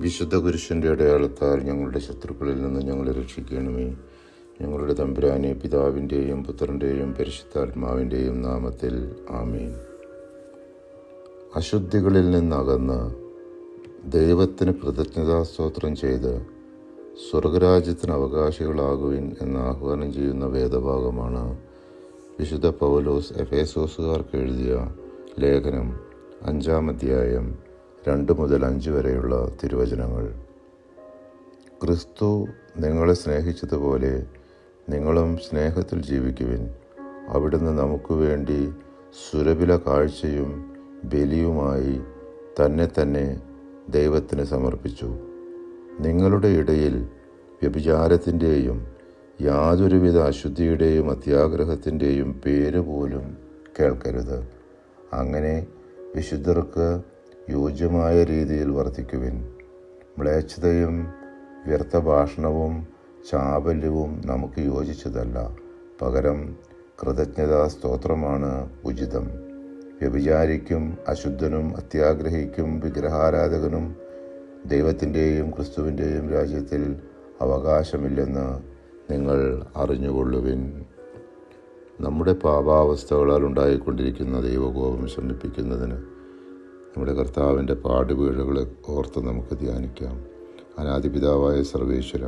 വിശുദ്ധ കുരിശിൻ്റെ അടയാളത്താൽ ഞങ്ങളുടെ ശത്രുക്കളിൽ നിന്ന് ഞങ്ങളെ രക്ഷിക്കണമേ. ഞങ്ങളുടെ തമ്പുരാനെ, പിതാവിൻ്റെയും പുത്രൻ്റെയും പരിശുദ്ധാത്മാവിൻ്റെയും നാമത്തിൽ ആമേൻ. അശുദ്ധികളിൽ നിന്നകന്ന് ദൈവത്തിന് കൃതജ്ഞതാസ്തോത്രം ചെയ്ത് സ്വർഗരാജ്യത്തിന് അവകാശികളാകുവിൻ എന്ന് ആഹ്വാനം ചെയ്യുന്ന വേദഭാഗമാണ് വിശുദ്ധ പൗലോസ് എഫേസോസുകാർക്ക് എഴുതിയ ലേഖനം 5-ാം അധ്യായം 2 മുതൽ 5 വരെയുള്ള തിരുവചനങ്ങൾ. ക്രിസ്തു നിങ്ങളെ സ്നേഹിച്ചതുപോലെ നിങ്ങളും സ്നേഹത്തിൽ ജീവിക്കുവിൻ. അവിടുന്ന് നമുക്ക് വേണ്ടി സുരഭില കാഴ്ചയും ബലിയുമായി തന്നെ ദൈവത്തിന് സമർപ്പിച്ചു. നിങ്ങളുടെ ഇടയിൽ വ്യഭിചാരത്തിൻ്റെയും യാതൊരുവിധ അശുദ്ധിയുടെയും അത്യാഗ്രഹത്തിൻ്റെയും പേര് പോലും കേൾക്കരുത്. അങ്ങനെ വിശുദ്ധർക്ക് യോജ്യമായ രീതിയിൽ വർത്തിക്കുവിൻ. മ്ലേച്ഛതയും വ്യർത്ഥഭാഷണവും ചാബല്യവും നമുക്ക് യോജിച്ചതല്ല. പകരം കൃതജ്ഞതാ സ്തോത്രമാണ് ഉചിതം. വ്യഭിചാരിക്കും അശുദ്ധനും അത്യാഗ്രഹിക്കും വിഗ്രഹാരാധകനും ദൈവത്തിൻ്റെയും ക്രിസ്തുവിൻ്റെയും രാജ്യത്തിൽ അവകാശമില്ലെന്ന് നിങ്ങൾ അറിഞ്ഞുകൊള്ളുവിൻ. നമ്മുടെ പാപാവസ്ഥകളാൽ ഉണ്ടായിക്കൊണ്ടിരിക്കുന്ന ദൈവകോപം ശമിപ്പിക്കുന്നതിന് നമ്മുടെ കർത്താവിൻ്റെ പാടുവീഴുകളെ ഓർത്ത് നമുക്ക് ധ്യാനിക്കാം. അനാദിപിതാവായ സർവേശ്വര,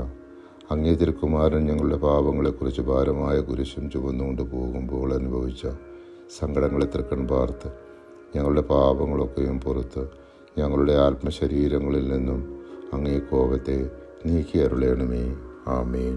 അങ്ങേ തിരുക്കുമാരൻ ഞങ്ങളുടെ പാപങ്ങളെക്കുറിച്ച് ഭാരമായ കുരിശും ചുമന്നുകൊണ്ട് പോകുമ്പോൾ അനുഭവിച്ച സങ്കടങ്ങളെ തൃക്കൺ പാർത്ത് ഞങ്ങളുടെ പാപങ്ങളൊക്കെയും പുറത്ത് ഞങ്ങളുടെ ആത്മശരീരങ്ങളിൽ നിന്നും അങ്ങേ കോപത്തെ നീക്കി അരുളയണമേ. ആമേൻ.